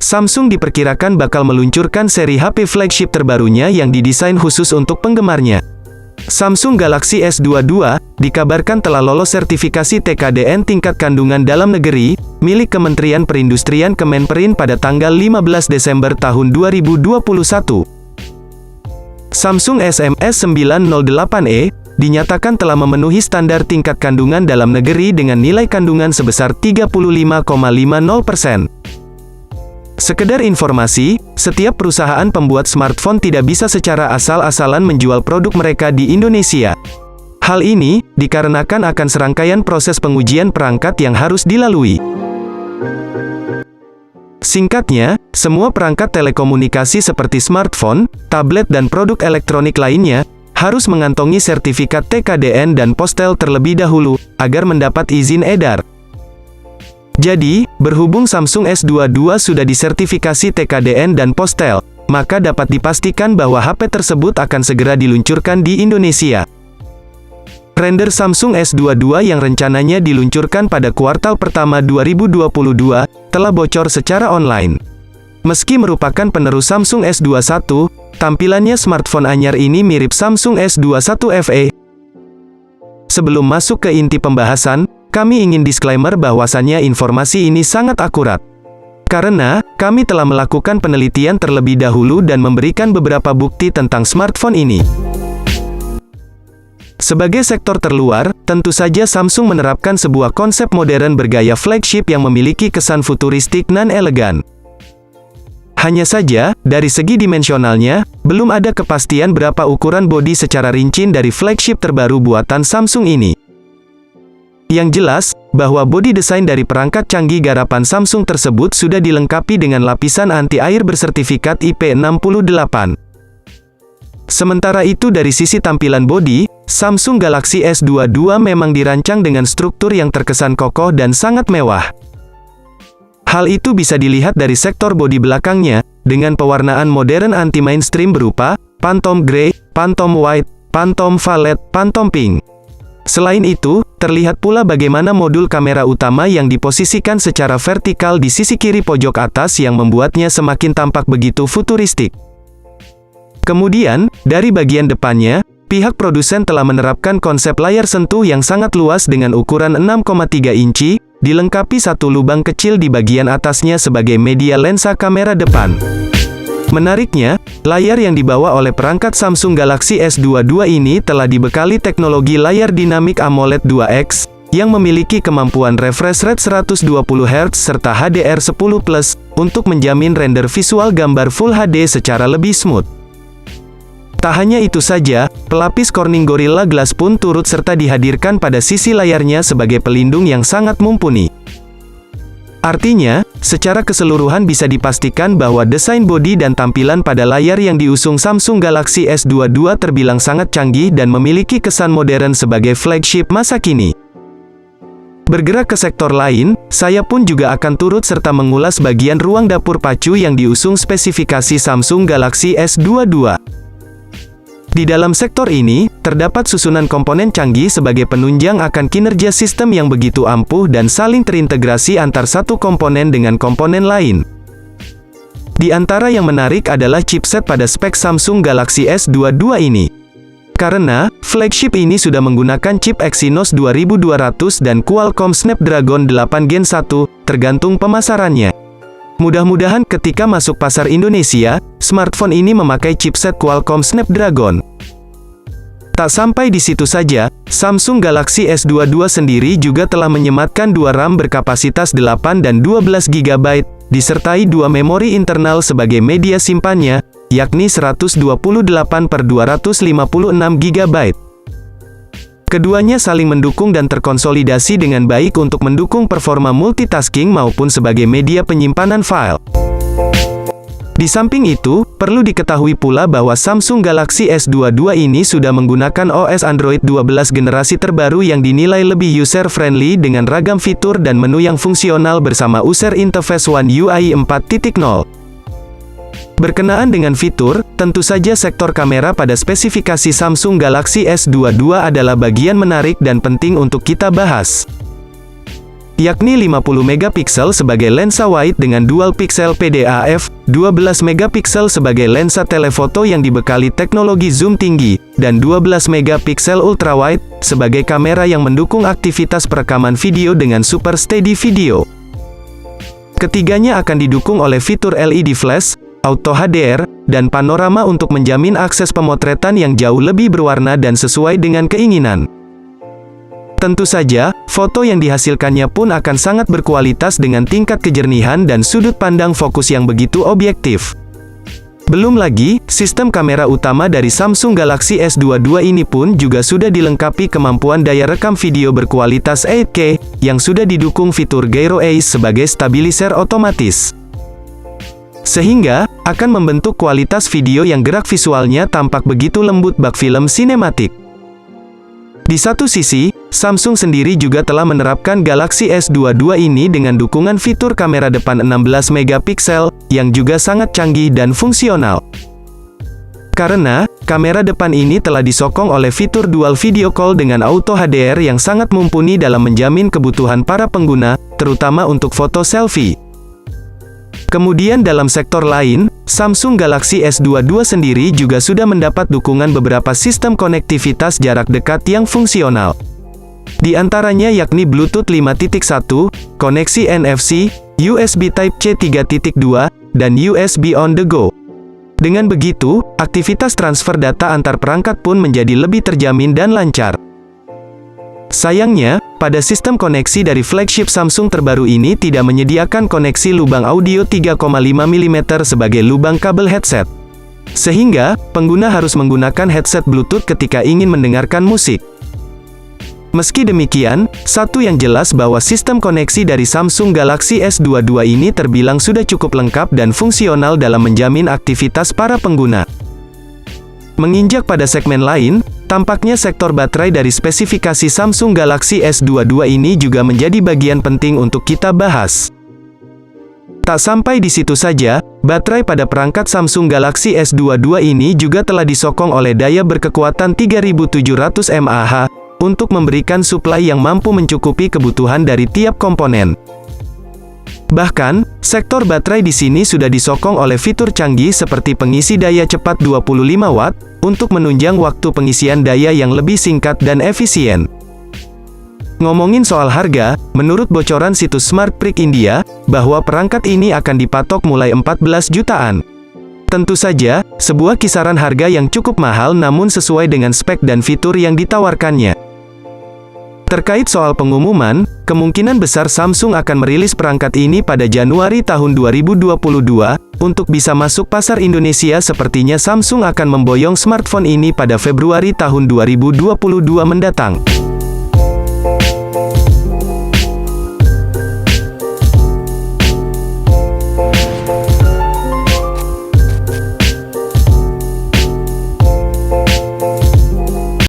Samsung diperkirakan bakal meluncurkan seri HP flagship terbarunya yang didesain khusus untuk penggemarnya. Samsung Galaxy S22 dikabarkan telah lolos sertifikasi TKDN tingkat kandungan dalam negeri milik Kementerian Perindustrian Kemenperin pada tanggal 15 Desember tahun 2021. Samsung SMS908E dinyatakan telah memenuhi standar tingkat kandungan dalam negeri dengan nilai kandungan sebesar 35,50%. Sekedar informasi, setiap perusahaan pembuat smartphone tidak bisa secara asal-asalan menjual produk mereka di Indonesia. Hal ini dikarenakan akan serangkaian proses pengujian perangkat yang harus dilalui. Singkatnya, semua perangkat telekomunikasi seperti smartphone, tablet dan produk elektronik lainnya harus mengantongi sertifikat TKDN dan Postel terlebih dahulu agar mendapat izin edar. Jadi, berhubung Samsung S22 sudah disertifikasi TKDN dan Postel, maka dapat dipastikan bahwa HP tersebut akan segera diluncurkan di Indonesia. Render Samsung S22 yang rencananya diluncurkan pada kuartal pertama 2022, telah bocor secara online. Meski merupakan penerus Samsung S21, tampilannya smartphone anyar ini mirip Samsung S21 FE. Sebelum masuk ke inti pembahasan, kami ingin disclaimer bahwasannya informasi ini sangat akurat. Karena, kami telah melakukan penelitian terlebih dahulu dan memberikan beberapa bukti tentang smartphone ini. Sebagai sektor terluar, tentu saja Samsung menerapkan sebuah konsep modern bergaya flagship yang memiliki kesan futuristik dan elegan. Hanya saja, dari segi dimensionalnya, belum ada kepastian berapa ukuran bodi secara rinci dari flagship terbaru buatan Samsung ini. Yang jelas, bahwa bodi desain dari perangkat canggih garapan Samsung tersebut sudah dilengkapi dengan lapisan anti-air bersertifikat IP68. Sementara itu dari sisi tampilan bodi, Samsung Galaxy S22 memang dirancang dengan struktur yang terkesan kokoh dan sangat mewah. Hal itu bisa dilihat dari sektor bodi belakangnya, dengan pewarnaan modern anti-mainstream berupa Phantom Grey, Phantom White, Phantom Violet, Phantom Pink. Selain itu, terlihat pula bagaimana modul kamera utama yang diposisikan secara vertikal di sisi kiri pojok atas yang membuatnya semakin tampak begitu futuristik. Kemudian, dari bagian depannya, pihak produsen telah menerapkan konsep layar sentuh yang sangat luas dengan ukuran 6,3 inci, dilengkapi satu lubang kecil di bagian atasnya sebagai media lensa kamera depan. Menariknya, layar yang dibawa oleh perangkat Samsung Galaxy S22 ini telah dibekali teknologi layar dinamik AMOLED 2X, yang memiliki kemampuan refresh rate 120 Hz serta HDR10+, untuk menjamin render visual gambar Full HD secara lebih smooth. Tak hanya itu saja, pelapis Corning Gorilla Glass pun turut serta dihadirkan pada sisi layarnya sebagai pelindung yang sangat mumpuni. Artinya, secara keseluruhan bisa dipastikan bahwa desain bodi dan tampilan pada layar yang diusung Samsung Galaxy S22 terbilang sangat canggih dan memiliki kesan modern sebagai flagship masa kini. Bergerak ke sektor lain, saya pun juga akan turut serta mengulas bagian ruang dapur pacu yang diusung spesifikasi Samsung Galaxy S22. Di dalam sektor ini, terdapat susunan komponen canggih sebagai penunjang akan kinerja sistem yang begitu ampuh dan saling terintegrasi antar satu komponen dengan komponen lain. Di antara yang menarik adalah chipset pada spek Samsung Galaxy S22 ini. Karena, flagship ini sudah menggunakan chip Exynos 2200 dan Qualcomm Snapdragon 8 Gen 1, tergantung pemasarannya. Mudah-mudahan ketika masuk pasar Indonesia, smartphone ini memakai chipset Qualcomm Snapdragon. Tak sampai di situ saja, Samsung Galaxy S22 sendiri juga telah menyematkan dua RAM berkapasitas 8 dan 12 GB, disertai dua memori internal sebagai media simpannya, yakni 128/256 GB. Keduanya saling mendukung dan terkonsolidasi dengan baik untuk mendukung performa multitasking maupun sebagai media penyimpanan file. Di samping itu, perlu diketahui pula bahwa Samsung Galaxy S22 ini sudah menggunakan OS Android 12 generasi terbaru yang dinilai lebih user-friendly dengan ragam fitur dan menu yang fungsional bersama User Interface One UI 4.0. Berkenaan dengan fitur, tentu saja sektor kamera pada spesifikasi Samsung Galaxy S22 adalah bagian menarik dan penting untuk kita bahas. yakni 50 megapiksel sebagai lensa wide dengan dual pixel PDAF, 12 megapiksel sebagai lensa telefoto yang dibekali teknologi zoom tinggi, dan 12 megapiksel ultrawide sebagai kamera yang mendukung aktivitas perekaman video dengan super steady video. Ketiganya akan didukung oleh fitur LED flash, auto HDR, dan panorama untuk menjamin akses pemotretan yang jauh lebih berwarna dan sesuai dengan keinginan. Tentu saja, foto yang dihasilkannya pun akan sangat berkualitas dengan tingkat kejernihan dan sudut pandang fokus yang begitu objektif. Belum lagi, sistem kamera utama dari Samsung Galaxy S22 ini pun juga sudah dilengkapi kemampuan daya rekam video berkualitas 8K, yang sudah didukung fitur Gyro Ace sebagai stabilizer otomatis. Sehingga, akan membentuk kualitas video yang gerak visualnya tampak begitu lembut bak film sinematik. Di satu sisi, Samsung sendiri juga telah menerapkan Galaxy S22 ini dengan dukungan fitur kamera depan 16 megapiksel, yang juga sangat canggih dan fungsional. Karena, kamera depan ini telah disokong oleh fitur dual video call dengan auto HDR yang sangat mumpuni dalam menjamin kebutuhan para pengguna, terutama untuk foto selfie. Kemudian dalam sektor lain, Samsung Galaxy S22 sendiri juga sudah mendapat dukungan beberapa sistem konektivitas jarak dekat yang fungsional. Di antaranya yakni Bluetooth 5.1, koneksi NFC, USB Type-C 3.2, dan USB On The Go. Dengan begitu, aktivitas transfer data antar perangkat pun menjadi lebih terjamin dan lancar. Sayangnya, pada sistem koneksi dari flagship Samsung terbaru ini tidak menyediakan koneksi lubang audio 3,5 mm sebagai lubang kabel headset. Sehingga, pengguna harus menggunakan headset Bluetooth ketika ingin mendengarkan musik. Meski demikian, satu yang jelas bahwa sistem koneksi dari Samsung Galaxy S22 ini terbilang sudah cukup lengkap dan fungsional dalam menjamin aktivitas para pengguna. Menginjak pada segmen lain, tampaknya sektor baterai dari spesifikasi Samsung Galaxy S22 ini juga menjadi bagian penting untuk kita bahas. Tak sampai di situ saja, baterai pada perangkat Samsung Galaxy S22 ini juga telah disokong oleh daya berkekuatan 3700 mAh, untuk memberikan suplai yang mampu mencukupi kebutuhan dari tiap komponen. Bahkan, sektor baterai di sini sudah disokong oleh fitur canggih seperti pengisi daya cepat 25 watt, untuk menunjang waktu pengisian daya yang lebih singkat dan efisien. Ngomongin soal harga, menurut bocoran situs SmartPrick India, bahwa perangkat ini akan dipatok mulai 14 jutaan. Tentu saja, sebuah kisaran harga yang cukup mahal namun sesuai dengan spek dan fitur yang ditawarkannya. Terkait soal pengumuman, kemungkinan besar Samsung akan merilis perangkat ini pada Januari tahun 2022, untuk bisa masuk pasar Indonesia sepertinya Samsung akan memboyong smartphone ini pada Februari tahun 2022 mendatang.